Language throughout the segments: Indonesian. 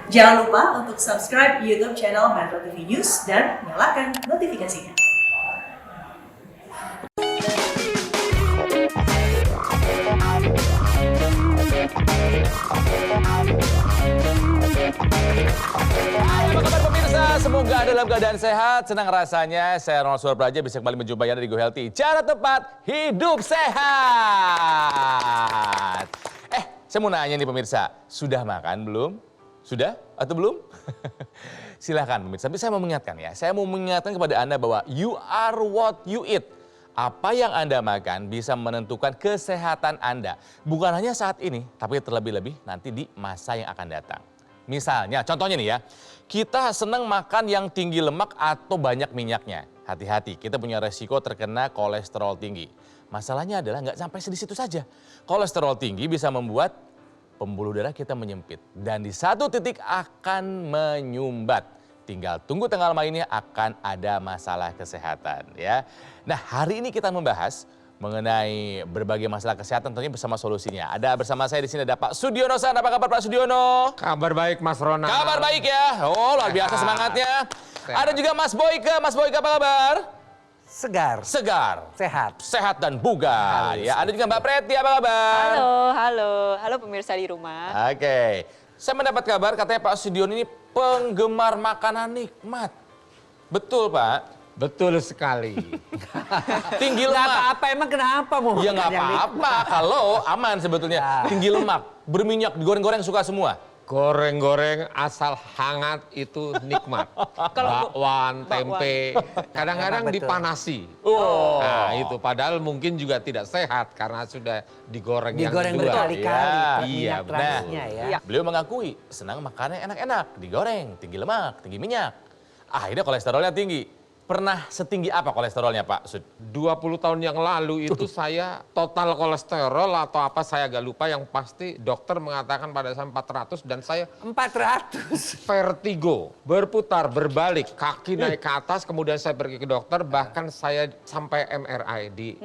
Jangan lupa untuk subscribe YouTube channel Metro TV News dan nyalakan notifikasinya. Apa kabar pemirsa? Semoga Anda dalam keadaan sehat. Senang rasanya saya Ronald Surabaya bisa kembali menjumpai Anda di Go Healthy. Cara tepat hidup sehat. Saya mau nanya nih pemirsa, sudah makan belum? Sudah atau belum? Silahkan pemirsa, tapi saya mau mengingatkan ya. Saya mau mengingatkan kepada Anda bahwa you are what you eat. Apa yang Anda makan bisa menentukan kesehatan Anda. Bukan hanya saat ini, tapi terlebih-lebih nanti di masa yang akan datang. Misalnya, contohnya nih ya, kita senang makan yang tinggi lemak atau banyak minyaknya. Hati-hati, kita punya resiko terkena kolesterol tinggi. Masalahnya adalah nggak sampai di situ saja. Kolesterol tinggi bisa membuat pembuluh darah kita menyempit. Dan di satu titik akan menyumbat. Tinggal tunggu tanggal mainnya akan ada masalah kesehatan ya. Nah hari ini kita membahas mengenai berbagai masalah kesehatan tentunya bersama solusinya. Ada bersama saya di sini ada Pak Sudiono San. Apa kabar Pak Sudiono? Kabar baik Mas Ronald. Kabar baik ya. Oh luar biasa semangatnya. Ada juga Mas Boyke. Mas Boyke apa kabar? Segar. Sehat. Sehat dan bugar. Ya, ada juga Mbak Preti, apa kabar? Halo pemirsa di rumah. Oke. Saya mendapat kabar katanya Pak Sudiono ini penggemar makanan nikmat. Betul, Pak? Betul sekali. Tinggi Nggak lemak. apa-apa, emang kenapa mau Ya nggak makan yang apa-apa, kalau aman sebetulnya. Ya. Tinggi lemak, berminyak, digoreng-goreng suka semua. Goreng-goreng asal hangat itu nikmat. Bakwan, tempe, kadang-kadang Betul. dipanasi. Oh. Nah itu padahal mungkin juga tidak sehat karena sudah digoreng yang digoreng kedua. berkali-kali. Ya, minyak iya, benar. transnya ya. Iya. Beliau mengakui senang makannya enak-enak, digoreng, tinggi lemak, tinggi minyak. Akhirnya kolesterolnya tinggi. Pernah setinggi apa kolesterolnya Pak Sud? 20 tahun yang lalu itu saya total kolesterol atau apa saya agak lupa, yang pasti dokter mengatakan pada saya 400 dan saya 400. vertigo, berputar, berbalik, kaki naik ke atas, kemudian saya pergi ke dokter, bahkan saya sampai MRI di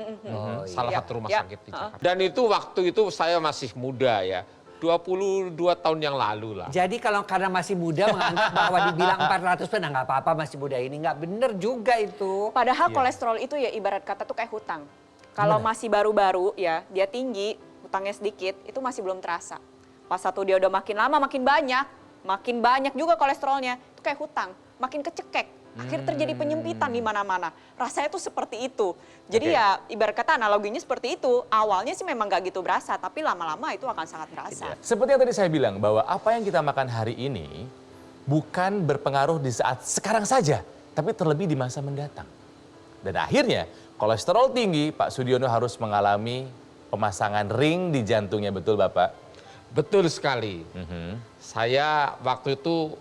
salah satu rumah sakit di Jakarta. Dan itu waktu itu saya masih muda ya, 22 tahun yang lalu lah. Jadi kalau karena masih muda menganggap bahwa dibilang 400 pun nggak apa-apa masih muda ini. Nggak bener juga itu. Padahal kolesterol itu ya ibarat kata tuh kayak hutang. Kalau masih baru-baru ya, dia tinggi, hutangnya sedikit, itu masih belum terasa. Pas satu dia udah makin lama makin banyak juga kolesterolnya. Itu kayak hutang, makin kecekek. Akhirnya terjadi penyempitan di mana-mana. Rasanya tuh seperti itu. Jadi ya ibarat kata analoginya seperti itu. Awalnya sih memang gak gitu berasa, tapi lama-lama itu akan sangat berasa. Seperti yang tadi saya bilang bahwa apa yang kita makan hari ini bukan berpengaruh di saat sekarang saja, tapi terlebih di masa mendatang. Dan akhirnya kolesterol tinggi, Pak Sudiono harus mengalami pemasangan ring di jantungnya, betul Bapak? Betul sekali. Saya waktu itu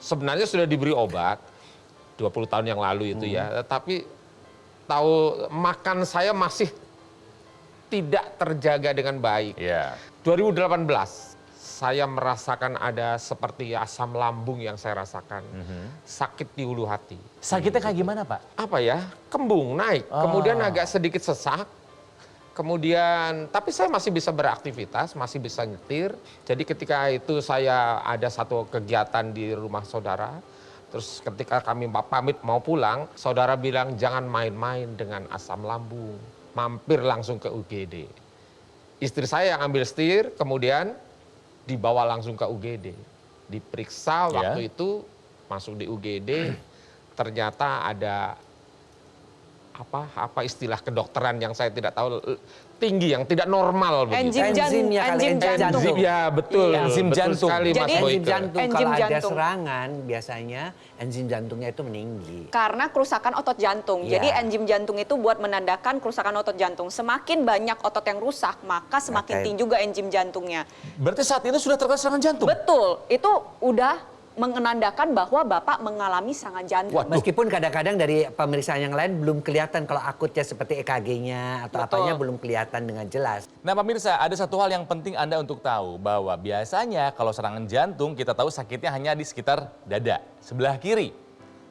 sebenarnya sudah diberi obat 20 tahun yang lalu itu ya, tapi tahu makan saya masih tidak terjaga dengan baik. Iya. 2018 saya merasakan ada seperti asam lambung yang saya rasakan, sakit di hulu hati. Sakitnya kayak gimana Pak? Apa ya, kembung naik, kemudian agak sedikit sesak, kemudian tapi saya masih bisa beraktivitas, masih bisa nyetir. Jadi ketika itu saya ada satu kegiatan di rumah saudara, terus ketika kami pamit mau pulang, saudara bilang jangan main-main dengan asam lambung, mampir langsung ke UGD. Istri saya yang ambil setir, kemudian dibawa langsung ke UGD. Diperiksa waktu itu, masuk di UGD, ternyata ada apa istilah kedokteran yang saya tidak tahu, tinggi yang tidak normal begitu. Enzim jantung. Ya betul, Enzim betul jantung. sekali Mas Jadi, Enzim Boyke. jantung Enzim kalau ada jantung. serangan biasanya enzim jantungnya itu meninggi. Karena kerusakan otot jantung. Iya. Jadi enzim jantung itu buat menandakan kerusakan otot jantung. Semakin banyak otot yang rusak, maka semakin tinggi juga enzim jantungnya. Berarti saat itu sudah terkena serangan jantung? Betul, itu udah menandakan bahwa Bapak mengalami serangan jantung. Waduh. Meskipun kadang-kadang dari pemeriksaan yang lain belum kelihatan kalau akutnya seperti EKG-nya atau Betul. apanya belum kelihatan dengan jelas. Nah pemirsa, ada satu hal yang penting Anda untuk tahu bahwa biasanya kalau serangan jantung kita tahu sakitnya hanya di sekitar dada, sebelah kiri.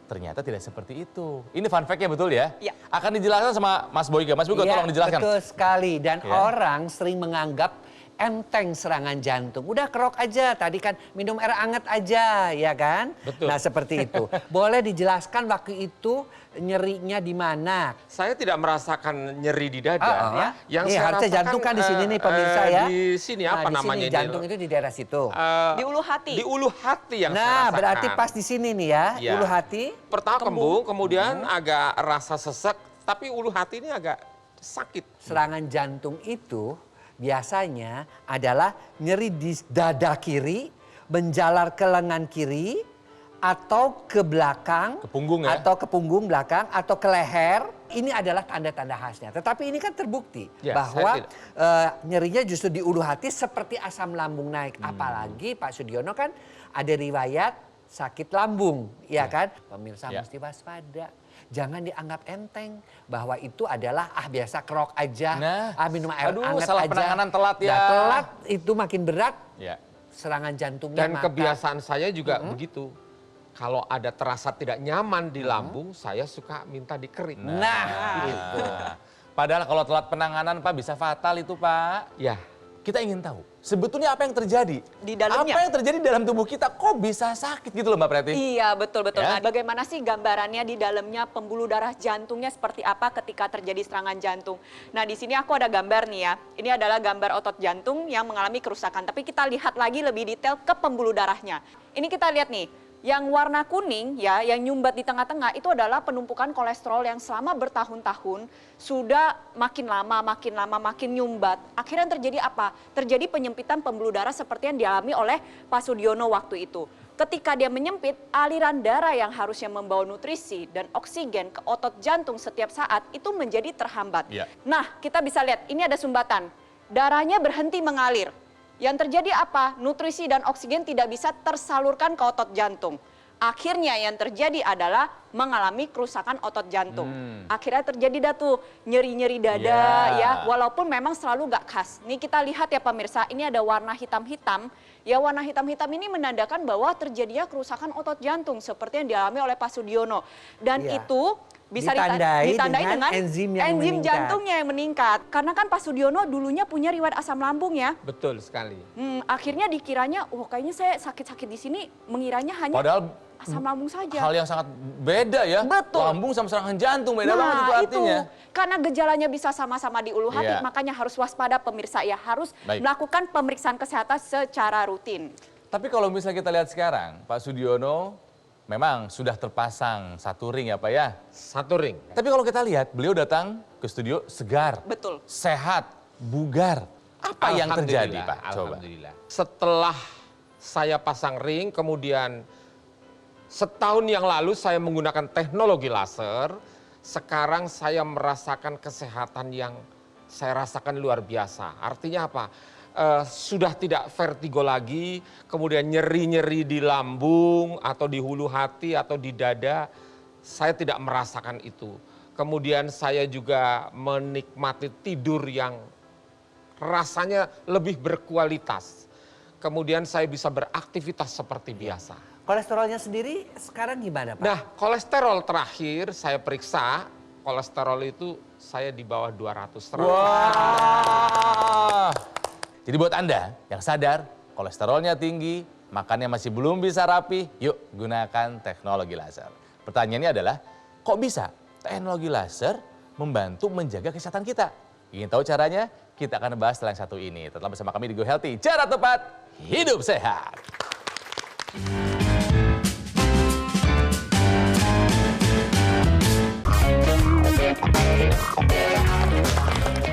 Ternyata tidak seperti itu. Ini fun fact-nya betul ya? Iya. Akan dijelaskan sama Mas Boyke. Mas Boyke Iya, tolong dijelaskan. betul sekali. Dan Ya. orang sering menganggap enteng serangan jantung. Udah kerok aja, tadi kan minum air hangat aja, ya kan? Betul. Nah seperti itu. Boleh dijelaskan waktu itu nyerinya di mana? Saya tidak merasakan nyeri di dada. Ya. Yang Nih, saya harusnya rasakan jantung kan di sini nih pemirsa ya. Di sini Nah, apa di namanya sini, ini? jantung itu di daerah situ. Di ulu hati. Di ulu hati yang saya Nah, rasakan. berarti pas di sini nih ya, Iya. ulu hati. Pertama kembung, kemudian agak rasa sesek, tapi ulu hati ini agak sakit. Serangan jantung itu biasanya adalah nyeri di dada kiri, menjalar ke lengan kiri, atau ke belakang, Ke punggung ya? atau ke punggung belakang, atau ke leher. Ini adalah tanda-tanda khasnya. Tetapi ini kan terbukti Ya, bahwa saya nyerinya justru di ulu hati seperti asam lambung naik. Apalagi Pak Sudiono kan ada riwayat sakit lambung, ya kan? Pemirsa Ya. mesti waspada. Jangan dianggap enteng bahwa itu adalah biasa kerok aja, Nah, minum air aduh, hangat salah aja. penanganan telat ya. Nah, telat itu makin berat Ya. serangan jantungnya. Dan maka- kebiasaan saya juga begitu. Kalau ada terasa tidak nyaman di lambung, saya suka minta dikerik. Nah, gitu. Padahal kalau telat penanganan Pak bisa fatal itu Pak. Ya, Kita ingin tahu sebetulnya apa yang terjadi Di dalamnya. Apa yang terjadi dalam tubuh kita kok bisa sakit gitu loh Mbak Preti? Iya, betul-betul. Ya. Nah, bagaimana sih gambarannya di dalamnya pembuluh darah jantungnya seperti apa ketika terjadi serangan jantung? Nah, di sini aku ada gambar nih ya. Ini adalah gambar otot jantung yang mengalami kerusakan. Tapi kita lihat lagi lebih detail ke pembuluh darahnya. Ini kita lihat nih. Yang warna kuning ya, yang nyumbat di tengah-tengah itu adalah penumpukan kolesterol yang selama bertahun-tahun sudah makin lama makin nyumbat. Akhirnya terjadi apa? Terjadi penyempitan pembuluh darah seperti yang dialami oleh Pak Sudiono waktu itu. Ketika dia menyempit, aliran darah yang harusnya membawa nutrisi dan oksigen ke otot jantung setiap saat itu menjadi terhambat. Ya. Nah, kita bisa lihat ini ada sumbatan. Darahnya berhenti mengalir. Yang terjadi apa? Nutrisi dan oksigen tidak bisa tersalurkan ke otot jantung. Akhirnya yang terjadi adalah mengalami kerusakan otot jantung. Akhirnya terjadi dah tuh nyeri-nyeri dada ya, walaupun memang selalu gak khas. Nih kita lihat ya pemirsa, ini ada warna hitam-hitam. Ya warna hitam-hitam ini menandakan bahwa terjadinya kerusakan otot jantung seperti yang dialami oleh Pak Sudiono. Dan Iya. itu bisa Ditandai ditandai dengan dengan enzim yang meningkat. jantungnya yang meningkat. Karena kan Pak Sudiono dulunya punya riwayat asam lambung ya. betul sekali. Akhirnya dikiranya, kayaknya saya sakit-sakit di sini, mengiranya hanya Padahal asam lambung saja. hal yang sangat beda ya. Betul. Lambung sama serangan jantung beda banget itu artinya. Karena gejalanya bisa sama-sama di ulu hati, Iya. makanya harus waspada pemirsa ya, harus Baik. melakukan pemeriksaan kesehatan secara rutin. Tapi kalau misalnya kita lihat sekarang, Pak Sudiono memang sudah terpasang satu ring ya Pak ya. Satu ring. Tapi kalau kita lihat, beliau datang ke studio segar, Betul. sehat, bugar. Apa yang terjadi Pak? Coba. Alhamdulillah. Setelah saya pasang ring, kemudian setahun yang lalu saya menggunakan teknologi laser, sekarang saya merasakan kesehatan yang saya rasakan luar biasa. Artinya apa? Sudah tidak vertigo lagi, kemudian nyeri-nyeri di lambung atau di hulu hati atau di dada, saya tidak merasakan itu. Kemudian saya juga menikmati tidur yang rasanya lebih berkualitas. Kemudian saya bisa beraktivitas seperti biasa. Kolesterolnya sendiri sekarang gimana Pak? Nah, kolesterol terakhir saya periksa, kolesterol itu saya di bawah 200. Wah. Jadi buat Anda yang sadar kolesterolnya tinggi, makannya masih belum bisa rapi, yuk gunakan teknologi laser. Pertanyaannya adalah, kok bisa teknologi laser membantu menjaga kesehatan kita? Ingin tahu caranya? Kita akan bahas setelah yang satu ini. Tetap bersama kami di Go Healthy, cara tepat hidup sehat.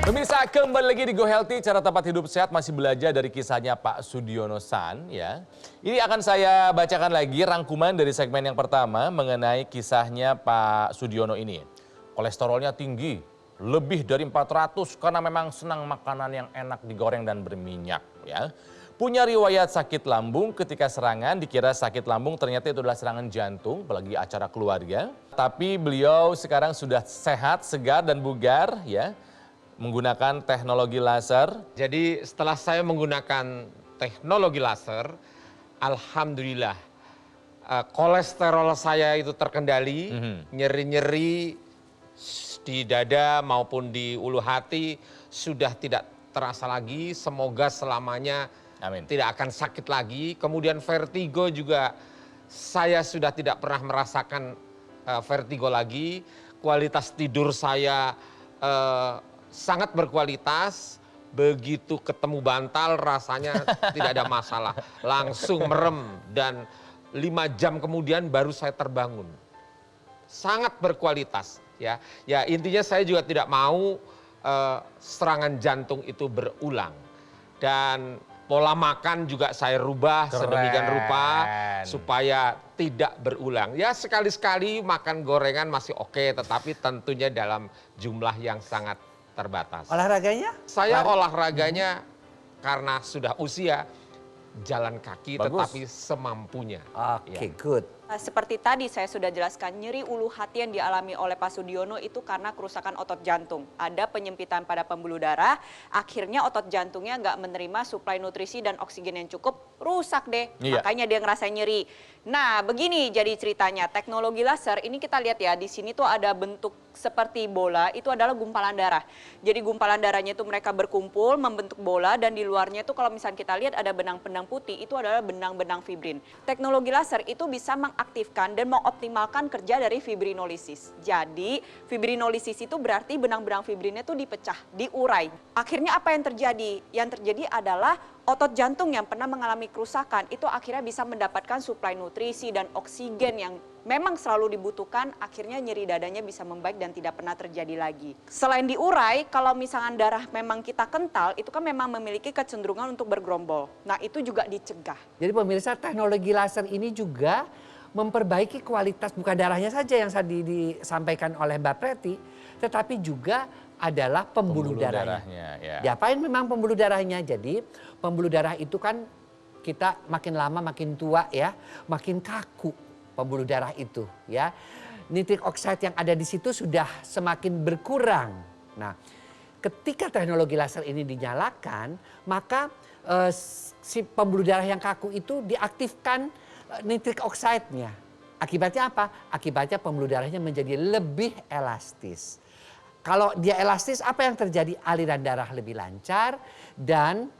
Pemirsa, kembali lagi di Go Healthy, cara tepat hidup sehat masih belajar dari kisahnya Pak Sudiono San ya. Ini akan saya bacakan lagi rangkuman dari segmen yang pertama mengenai kisahnya Pak Sudiono ini. Kolesterolnya tinggi, lebih dari 400 karena memang senang makanan yang enak digoreng dan berminyak ya. Punya riwayat sakit lambung ketika serangan, dikira sakit lambung ternyata itu adalah serangan jantung, apalagi acara keluarga. Tapi beliau sekarang sudah sehat, segar dan bugar ya, menggunakan teknologi laser. Jadi setelah saya menggunakan teknologi laser, alhamdulillah kolesterol saya itu terkendali, nyeri-nyeri di dada maupun di ulu hati sudah tidak terasa lagi, semoga selamanya Amin. tidak akan sakit lagi. Kemudian vertigo juga saya sudah tidak pernah merasakan vertigo lagi. Kualitas tidur saya sangat berkualitas. Begitu ketemu bantal rasanya tidak ada masalah. Langsung merem dan 5 jam kemudian baru saya terbangun. Sangat berkualitas ya. Ya intinya saya juga tidak mau serangan jantung itu berulang. Dan pola makan juga saya rubah sedemikian rupa supaya tidak berulang. Ya sekali-sekali makan gorengan masih oke, tetapi tentunya dalam jumlah yang sangat terbatas. Olahraganya? Saya olahraganya karena sudah usia jalan kaki Bagus. tetapi semampunya. Oke, Ya. good. Seperti tadi saya sudah jelaskan, nyeri ulu hati yang dialami oleh Pak Sudiono itu karena kerusakan otot jantung. Ada penyempitan pada pembuluh darah, akhirnya otot jantungnya nggak menerima suplai nutrisi dan oksigen yang cukup, rusak deh. Iya. Makanya dia ngerasain nyeri. Nah, begini jadi ceritanya, teknologi laser ini kita lihat ya, di sini tuh ada bentuk seperti bola, itu adalah gumpalan darah. Jadi gumpalan darahnya itu mereka berkumpul membentuk bola, dan di luarnya itu kalau misalnya kita lihat ada benang-benang putih, itu adalah benang-benang fibrin. Teknologi laser itu bisa mengaktifkan dan mengoptimalkan kerja dari fibrinolisis. Jadi fibrinolisis itu berarti benang-benang fibrinnya itu dipecah, diurai. Akhirnya apa yang terjadi? Yang terjadi adalah otot jantung yang pernah mengalami kerusakan itu akhirnya bisa mendapatkan suplai nutrisi dan oksigen yang memang selalu dibutuhkan, akhirnya nyeri dadanya bisa membaik dan tidak pernah terjadi lagi. Selain diurai, kalau misalkan darah memang kita kental, itu kan memang memiliki kecenderungan untuk bergerombol. Nah itu juga dicegah. Jadi pemirsa, teknologi laser ini juga memperbaiki kualitas bukan darahnya saja yang tadi disampaikan oleh Mbak Preti, tetapi juga adalah pembuluh darahnya. Ya. Diapain memang pembuluh darahnya? Jadi pembuluh darah itu kan kita makin lama makin tua ya, makin kaku pembuluh darah itu ya. Nitrik oxide yang ada di situ sudah semakin berkurang. Nah, ketika teknologi laser ini dinyalakan, maka si pembuluh darah yang kaku itu diaktifkan nitrik oxide-nya. Akibatnya apa? Akibatnya pembuluh darahnya menjadi lebih elastis. Kalau dia elastis, apa yang terjadi? Aliran darah lebih lancar dan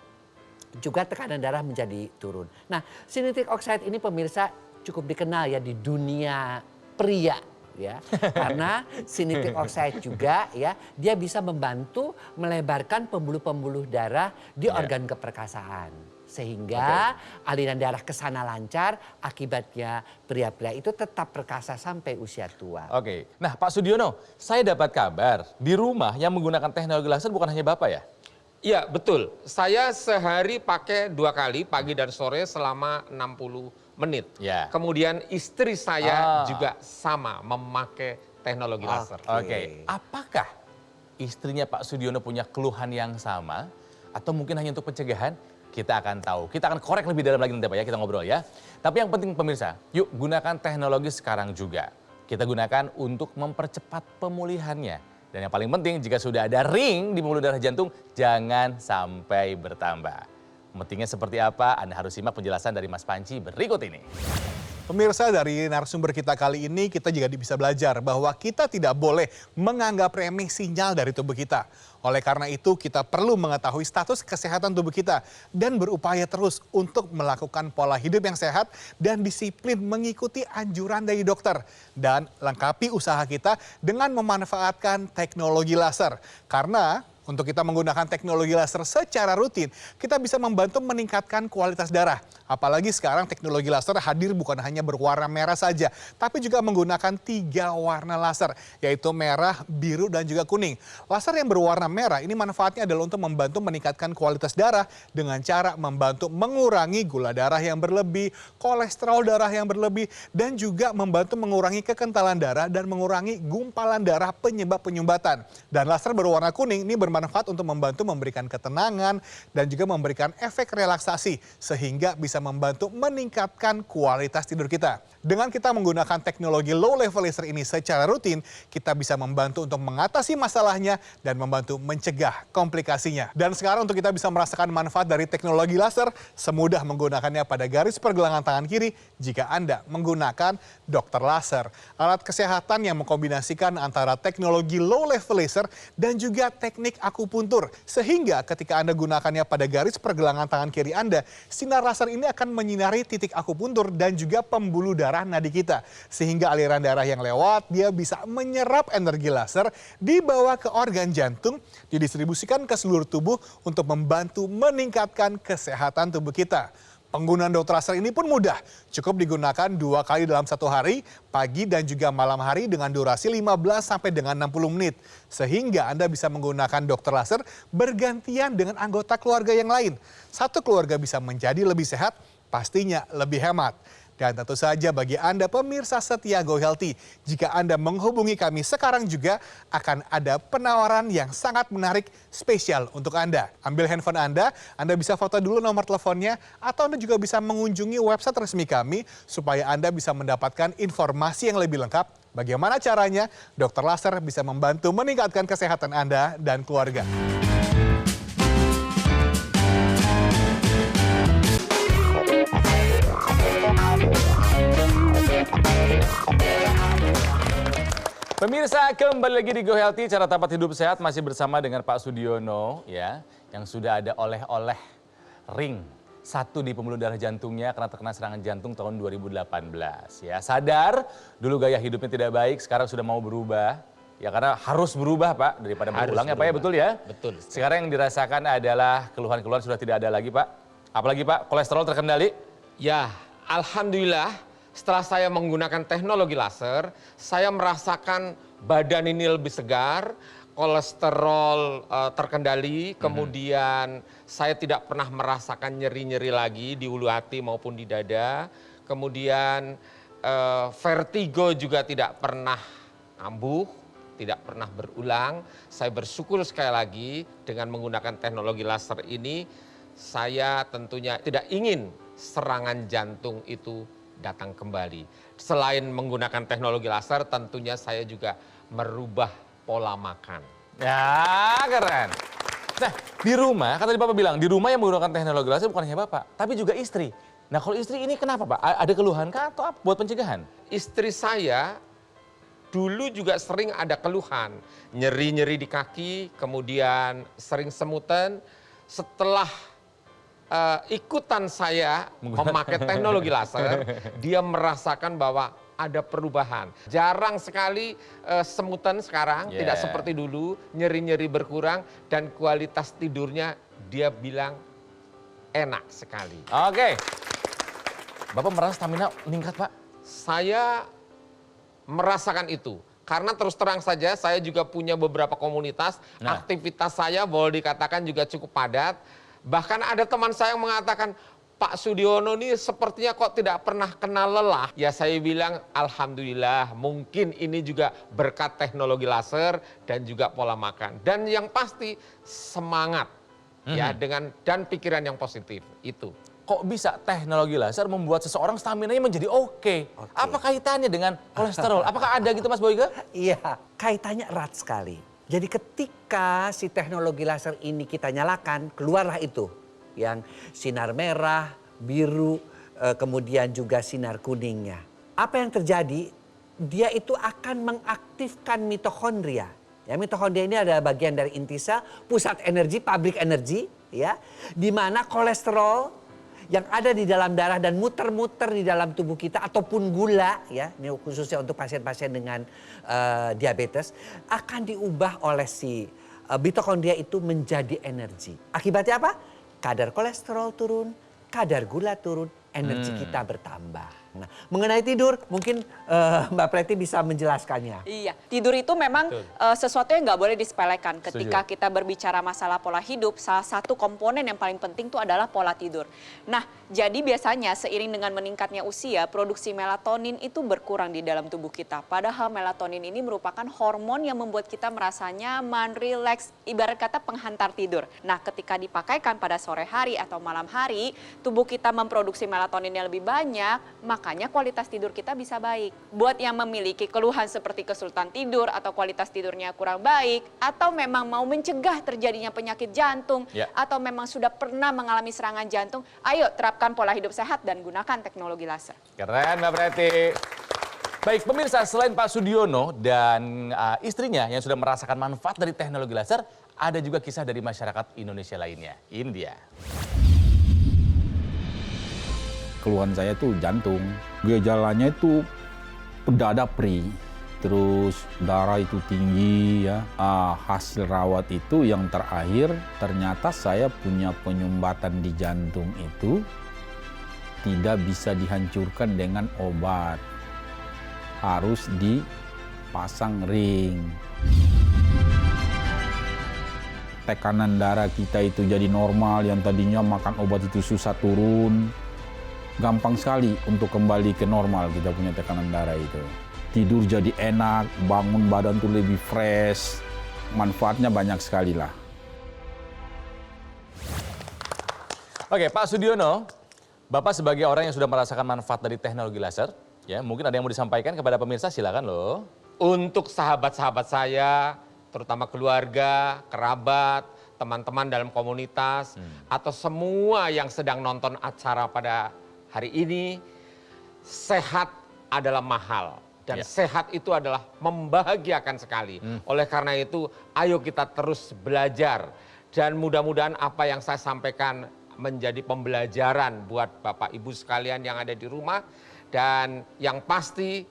juga tekanan darah menjadi turun. Nah, si nitrik oxide ini pemirsa cukup dikenal ya di dunia pria ya. Karena si nitrik oxide juga ya, dia bisa membantu melebarkan pembuluh-pembuluh darah di organ keperkasaan. Sehingga aliran darah ke sana lancar, akibatnya pria-pria itu tetap perkasa sampai usia tua. Oke, nah Pak Sudiono, saya dapat kabar di rumah yang menggunakan teknologi laser bukan hanya Bapak ya? Iya betul, saya sehari pakai 2 kali, pagi dan sore selama 60 menit. Ya. Kemudian istri saya juga sama memakai teknologi laser. Oke, apakah istrinya Pak Sudiono punya keluhan yang sama? Atau mungkin hanya untuk pencegahan? Kita akan tahu. Kita akan korek lebih dalam lagi nanti Pak ya, kita ngobrol ya. Tapi yang penting pemirsa, yuk gunakan teknologi sekarang juga. Kita gunakan untuk mempercepat pemulihannya. Dan yang paling penting, jika sudah ada ring di pembuluh darah jantung, jangan sampai bertambah. Pentingnya seperti apa? Anda harus simak penjelasan dari Mas Panci berikut ini. Pemirsa, dari narasumber kita kali ini kita juga bisa belajar bahwa kita tidak boleh menganggap remeh sinyal dari tubuh kita. Oleh karena itu kita perlu mengetahui status kesehatan tubuh kita dan berupaya terus untuk melakukan pola hidup yang sehat dan disiplin mengikuti anjuran dari dokter. Dan lengkapi usaha kita dengan memanfaatkan teknologi laser. Karena untuk kita menggunakan teknologi laser secara rutin, kita bisa membantu meningkatkan kualitas darah. Apalagi sekarang teknologi laser hadir bukan hanya berwarna merah saja, tapi juga menggunakan 3 warna laser, yaitu merah, biru, dan juga kuning. Laser yang berwarna merah ini manfaatnya adalah untuk membantu meningkatkan kualitas darah dengan cara membantu mengurangi gula darah yang berlebih, kolesterol darah yang berlebih, dan juga membantu mengurangi kekentalan darah dan mengurangi gumpalan darah penyebab penyumbatan. Dan laser berwarna kuning ini bermanfaat untuk membantu memberikan ketenangan dan juga memberikan efek relaksasi sehingga bisa membantu meningkatkan kualitas tidur kita. Dengan kita menggunakan teknologi low level laser ini secara rutin, kita bisa membantu untuk mengatasi masalahnya dan membantu mencegah komplikasinya. Dan sekarang untuk kita bisa merasakan manfaat dari teknologi laser, semudah menggunakannya pada garis pergelangan tangan kiri jika Anda menggunakan Dr. Laser. Alat kesehatan yang mengkombinasikan antara teknologi low level laser dan juga teknik akupuntur. Sehingga ketika Anda gunakannya pada garis pergelangan tangan kiri Anda, sinar laser ini akan menyinari titik akupuntur dan juga pembuluh darah nadi kita. Sehingga aliran darah yang lewat, dia bisa menyerap energi laser, dibawa ke organ jantung, didistribusikan ke seluruh tubuh untuk membantu meningkatkan kesehatan tubuh kita. Penggunaan dokter laser ini pun mudah, cukup digunakan 2 kali dalam 1 hari, pagi dan juga malam hari dengan durasi 15 sampai dengan 60 menit. Sehingga Anda bisa menggunakan dokter laser bergantian dengan anggota keluarga yang lain. Satu keluarga bisa menjadi lebih sehat, pastinya lebih hemat. Dan tentu saja bagi Anda pemirsa setia Go Healthy, jika Anda menghubungi kami sekarang juga akan ada penawaran yang sangat menarik spesial untuk Anda. Ambil handphone Anda bisa foto dulu nomor teleponnya atau Anda juga bisa mengunjungi website resmi kami supaya Anda bisa mendapatkan informasi yang lebih lengkap. Bagaimana caranya? Dokter laser bisa membantu meningkatkan kesehatan Anda dan keluarga. Pemirsa, kembali lagi di Go Healthy, cara dapat hidup sehat masih bersama dengan Pak Sudiono ya, yang sudah ada oleh-oleh ring 1 di pembuluh darah jantungnya karena terkena serangan jantung tahun 2018 ya. Sadar dulu gaya hidupnya tidak baik, sekarang sudah mau berubah. Ya karena harus berubah Pak, daripada berulang ya Pak ya, betul ya? Betul. Sekarang yang dirasakan adalah keluhan-keluhan sudah tidak ada lagi Pak. Apalagi Pak, kolesterol terkendali? Ya, alhamdulillah. Setelah saya menggunakan teknologi laser, saya merasakan badan ini lebih segar, kolesterol terkendali, kemudian saya tidak pernah merasakan nyeri-nyeri lagi di ulu hati maupun di dada, kemudian vertigo juga tidak pernah kambuh, tidak pernah berulang. Saya bersyukur sekali lagi dengan menggunakan teknologi laser ini, saya tentunya tidak ingin serangan jantung itu datang kembali. Selain menggunakan teknologi laser, tentunya saya juga merubah pola makan. Ya, keren. Nah, di rumah, kan tadi Bapak bilang, di rumah yang menggunakan teknologi laser bukan hanya Bapak, tapi juga istri. Nah, kalau istri ini kenapa Pak? Ada keluhan kah atau apa buat pencegahan? Istri saya dulu juga sering ada keluhan, nyeri-nyeri di kaki, kemudian sering semutan. Setelah ikutan saya memakai teknologi laser, dia merasakan bahwa ada perubahan. Jarang sekali semutan sekarang, tidak seperti dulu, nyeri-nyeri berkurang dan kualitas tidurnya dia bilang enak sekali. Oke. Bapak merasa stamina meningkat Pak? Saya merasakan itu. Karena terus terang saja saya juga punya beberapa komunitas, aktivitas saya boleh dikatakan juga cukup padat. Bahkan ada teman saya yang mengatakan, Pak Sudiono ini sepertinya kok tidak pernah kenal lelah. Ya saya bilang, alhamdulillah mungkin ini juga berkat teknologi laser dan juga pola makan. Dan yang pasti semangat ya dan pikiran yang positif itu. Kok bisa teknologi laser membuat seseorang stamina-nya menjadi oke? Apa kaitannya dengan kolesterol? Apakah ada gitu Mas Boyke? Iya, kaitannya erat sekali. Jadi ketika si teknologi laser ini kita nyalakan, keluarlah itu. Yang sinar merah, biru, kemudian juga sinar kuningnya. Apa yang terjadi? Dia itu akan mengaktifkan mitokondria. Ya, mitokondria ini adalah bagian dari inti sel, pusat energi, pabrik energi. Ya, di mana kolesterol yang ada di dalam darah dan muter-muter di dalam tubuh kita ataupun gula ya, ini khususnya untuk pasien-pasien dengan diabetes, akan diubah oleh si mitokondria itu menjadi energi. Akibatnya apa? Kadar kolesterol turun, kadar gula turun, energi kita bertambah. Nah, mengenai tidur mungkin Mbak Preti bisa menjelaskannya. Iya, tidur itu memang sesuatu yang nggak boleh disepelekan. Ketika kita berbicara masalah pola hidup, salah satu komponen yang paling penting itu adalah pola tidur. Nah, jadi biasanya seiring dengan meningkatnya usia, produksi melatonin itu berkurang di dalam tubuh kita. Padahal melatonin ini merupakan hormon yang membuat kita merasa nyaman, rileks, ibarat kata penghantar tidur. Nah, ketika dipakaikan pada sore hari atau malam hari, tubuh kita memproduksi melatonin yang lebih banyak, makanya kualitas tidur kita bisa baik. Buat yang memiliki keluhan seperti kesulitan tidur atau kualitas tidurnya kurang baik, atau memang mau mencegah terjadinya penyakit jantung, atau memang sudah pernah mengalami serangan jantung, ayo terapkan pola hidup sehat dan gunakan teknologi laser. Keren Mbak Preti. Baik, pemirsa, selain Pak Sudiono dan istrinya yang sudah merasakan manfaat dari teknologi laser, ada juga kisah dari masyarakat Indonesia lainnya. Ini dia. Keluhan saya tuh jantung. Gejalanya itu dada perih, terus darah itu tinggi ya. Hasil rawat itu yang terakhir ternyata saya punya penyumbatan di jantung itu tidak bisa dihancurkan dengan obat. Harus dipasang ring. Tekanan darah kita itu jadi normal, yang tadinya makan obat itu susah turun. Gampang sekali untuk kembali ke normal kita punya tekanan darah itu. Tidur jadi enak, bangun badan tuh lebih fresh. Manfaatnya banyak sekali lah. Oke, Pak Sudiono, Bapak sebagai orang yang sudah merasakan manfaat dari teknologi laser, ya mungkin ada yang mau disampaikan kepada pemirsa, silakan loh. Untuk sahabat-sahabat saya, terutama keluarga, kerabat, teman-teman dalam komunitas, atau semua yang sedang nonton acara pada hari ini, sehat adalah mahal. Dan sehat itu adalah membahagiakan sekali. Oleh karena itu, ayo kita terus belajar. Dan mudah-mudahan apa yang saya sampaikan menjadi pembelajaran buat Bapak Ibu sekalian yang ada di rumah. Dan yang pasti,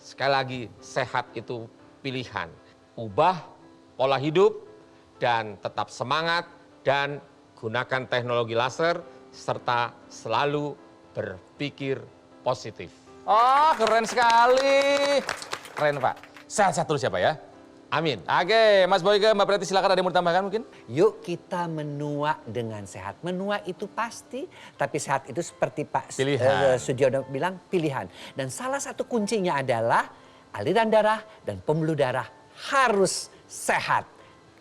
sekali lagi, sehat itu pilihan. Ubah pola hidup dan tetap semangat dan gunakan teknologi laser serta selalu berpikir positif. Oh, keren sekali. Keren, Pak. Sehat-sehat terus ya, Pak ya. Amin. Oke, Mas Boyke, Mbak Preti, silakan ada yang mau ditambahkan mungkin? Yuk kita menua dengan sehat. Menua itu pasti, tapi sehat itu seperti Pak Sudiono bilang, pilihan. Dan salah satu kuncinya adalah aliran darah dan pembuluh darah harus sehat.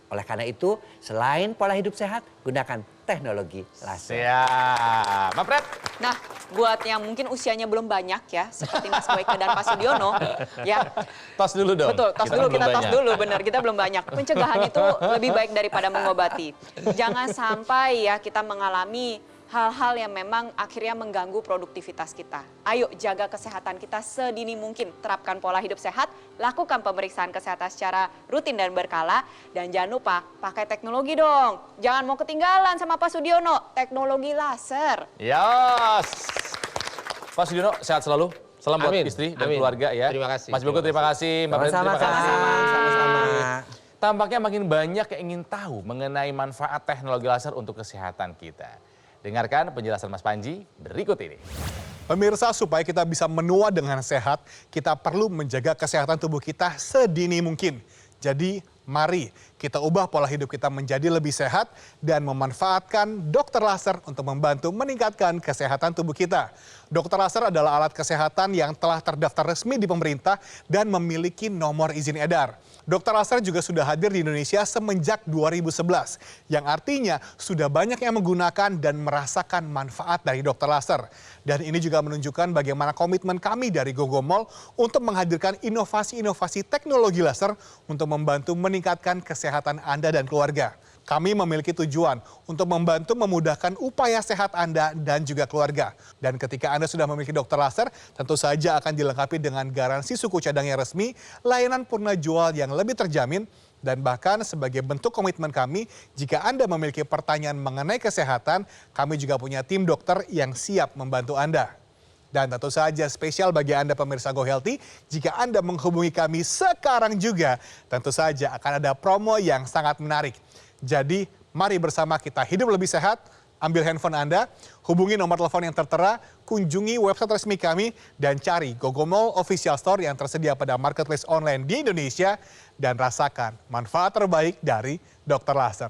Oleh karena itu, selain pola hidup sehat, gunakan teknologi laser. Siap. Mbak Pret? Nah, buat yang mungkin usianya belum banyak ya, seperti Mas Boyke dan Pak Sudiono, ya. Tos dulu dong. Betul, tos dulu, kita tos dulu, benar, kita belum banyak. Pencegahan itu lebih baik daripada mengobati. Jangan sampai ya kita mengalami hal-hal yang memang akhirnya mengganggu produktivitas kita. Ayo jaga kesehatan kita sedini mungkin, terapkan pola hidup sehat, lakukan pemeriksaan kesehatan secara rutin dan berkala, dan jangan lupa pakai teknologi dong. Jangan mau ketinggalan sama Pak Sudiono, teknologi laser. Yes. Pak Sudiono, sehat selalu. Salam buat Amin. istri dan Amin. keluarga ya. Terima kasih. Mas Boyke, terima kasih. Mbak Pret, terima kasih. Sama-sama. Tampaknya makin banyak yang ingin tahu mengenai manfaat teknologi laser untuk kesehatan kita. Dengarkan penjelasan Mas Panji berikut ini. Pemirsa, supaya kita bisa menua dengan sehat, kita perlu menjaga kesehatan tubuh kita sedini mungkin. Jadi, mari kita ubah pola hidup kita menjadi lebih sehat dan memanfaatkan dokter laser untuk membantu meningkatkan kesehatan tubuh kita. Dokter laser adalah alat kesehatan yang telah terdaftar resmi di pemerintah dan memiliki nomor izin edar. Dokter laser juga sudah hadir di Indonesia semenjak 2011, yang artinya sudah banyak yang menggunakan dan merasakan manfaat dari dokter laser. Dan ini juga menunjukkan bagaimana komitmen kami dari Gogomol untuk menghadirkan inovasi-inovasi teknologi laser untuk membantu meningkatkan kesehatan Anda dan keluarga. Kami memiliki tujuan untuk membantu memudahkan upaya sehat Anda dan juga keluarga. Dan ketika Anda sudah memiliki dokter laser, tentu saja akan dilengkapi dengan garansi suku cadang yang resmi, layanan purna jual yang lebih terjamin, dan bahkan sebagai bentuk komitmen kami, jika Anda memiliki pertanyaan mengenai kesehatan, kami juga punya tim dokter yang siap membantu Anda. Dan tentu saja spesial bagi Anda pemirsa Go Healthy, jika Anda menghubungi kami sekarang juga, tentu saja akan ada promo yang sangat menarik. Jadi mari bersama kita hidup lebih sehat, ambil handphone Anda, hubungi nomor telepon yang tertera, kunjungi website resmi kami, dan cari Gogomol Official Store yang tersedia pada marketplace online di Indonesia, dan rasakan manfaat terbaik dari dokter laser.